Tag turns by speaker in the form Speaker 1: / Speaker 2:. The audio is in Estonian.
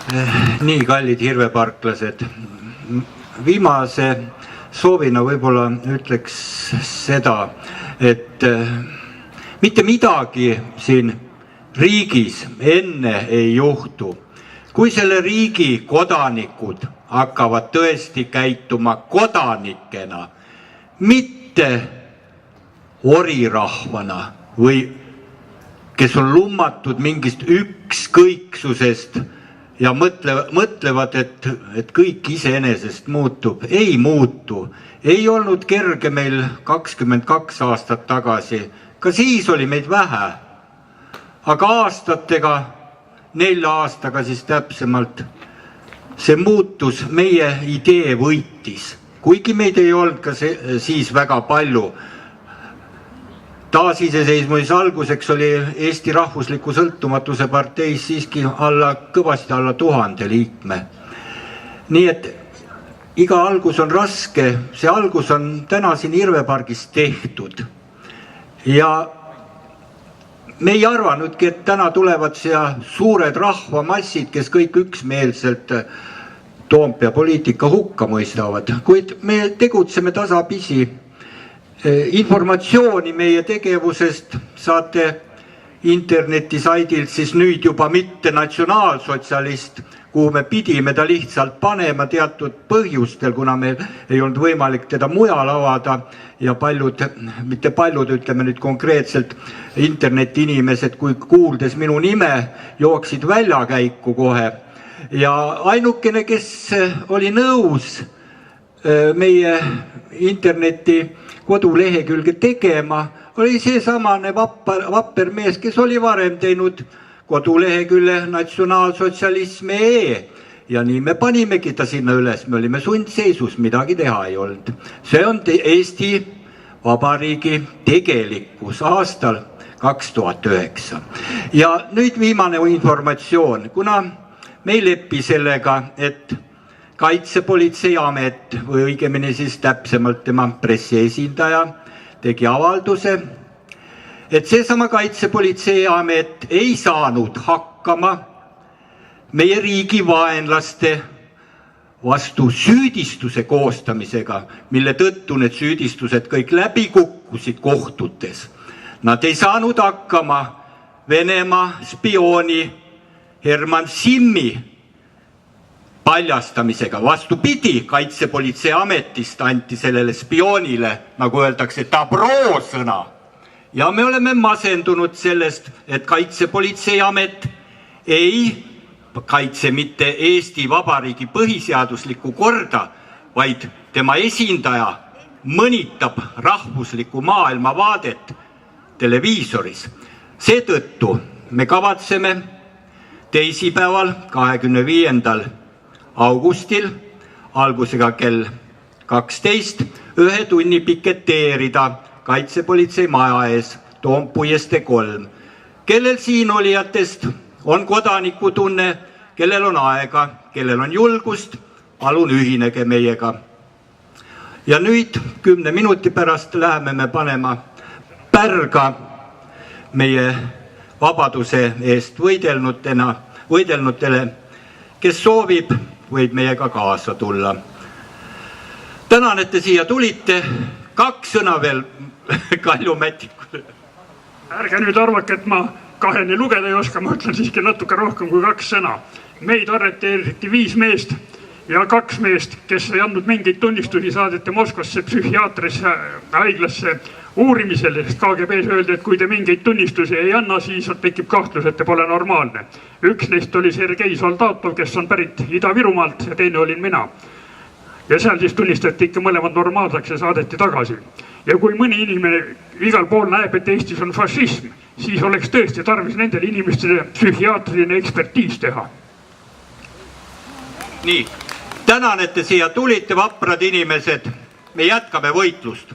Speaker 1: Nii, kallid hirveparklased, viimase soovina võib-olla ütleks seda, et mitte midagi siin riigis enne ei juhtu. Kui selle riigi kodanikud hakkavad tõesti käituma kodanikena, mitte orirahvana või kes on lummatud mingist ükskõiksusest ja mõtlevad, et kõik iseenesest muutub. Ei muutu. Ei olnud kerge meil 22 aastat tagasi. Ka siis oli meid vähe. Aga aastatega, 4 aastaga siis täpsemalt, see muutus, meie idee võitis. Kuigi meid ei olnud ka siis väga palju. Taasiseseisvumise alguseks oli Eesti Rahvusliku Sõltumatuse parteis siiski kõvasti alla 1000 liikme. Nii et iga algus on raske, see algus on täna siin Hirvepargis tehtud. Ja me ei arvanudki, et täna tulevad siia suured rahvamassid, kes kõik üksmeelselt Toompea poliitika hukka mõistavad, kuid me tegutseme tasapisi. Informatsiooni meie tegevusest saate internetisaidilt siis nüüd juba mitte natsionaalsotsialist, kuhu me pidime ta lihtsalt panema teatud põhjustel, kuna meil ei olnud võimalik teda mujal avada ja mitte paljud, ütleme nüüd konkreetselt interneti inimesed, kui kuuldes minu nime, jooksid väljakäiku kohe. Ja ainukene, kes oli nõus meie interneti kodulehekülge tegema, oli see samane vapper mees, kes oli varem teinud kodulehekülje natsionaalsotsialism.ee ja nii me panimegi ta sinna üles, me olime sundseisus, midagi teha ei olnud. See on Eesti Vabariigi tegelikkus aastal 2009. Ja nüüd viimane informatsioon, kuna me ei lepi sellega, et Kaitsepolitseiamet või õigemini siis täpsemalt tema pressiesindaja tegi avalduse, et seesama Kaitsepolitseiamet ei saanud hakkama meie riigi vaenlaste vastu süüdistuse koostamisega, mille tõttu need süüdistused kõik läbi kukkusid kohtutes. Nad ei saanud hakkama Venemaa spiooni Herman Simmi paljastamisega. Vastupidi, Kaitsepolitseiametist anti sellele spioonile, nagu öeldakse, tabroo-sõna. Ja me oleme masendunud sellest, et Kaitsepolitseiamet ei kaitse mitte Eesti Vabariigi põhiseaduslikku korda, vaid tema esindaja mõnitab rahvuslikku maailmavaadet televiisoris. Seetõttu me kavatseme teisipäeval 25. augustil algusega kell 12 1 tunni piketeerida Kaitsepolitsei maja ees Toompuiestee 3. Kellel siin olijatest on kodanikutunne, kellel on aega, kellel on julgust, palun ühinege meiega. Ja nüüd 10 minuti pärast läheme me panema pärga meie vabaduse eest võidelnutele, kes soovib, võib meiega kaasa tulla. Tänan, et te siia tulite. 2 sõna veel Kalju-Mätikule.
Speaker 2: Ärge nüüd arvake, et ma kaheni lugeda ei oska, ma ütlen siiski natuke rohkem kui 2 sõna. Meid arreteeriti 5 meest ja 2 meest, kes ei andnud mingeid tunnistusi, saadeti Moskvasse psühhiaatrisse haiglasse uurimisele, sest KGB-s öeldi, et kui te mingeid tunnistusi ei anna, siis tekib kahtlus, et te pole normaalne. Üks neist oli Sergei Soldatov, kes on pärit Ida-Virumaalt ja teine olin mina. Ja seal siis tunnistati ikka mõlemad normaalseks ja saadeti tagasi. Ja kui mõni inimene igal pool näeb, et Eestis on fašism, siis oleks tõesti tarvis nendele inimestele psühhiaatriline ekspertiis teha.
Speaker 1: Nii, tänan, et te siia tulite, vaprad inimesed. Me jätkame võitlust.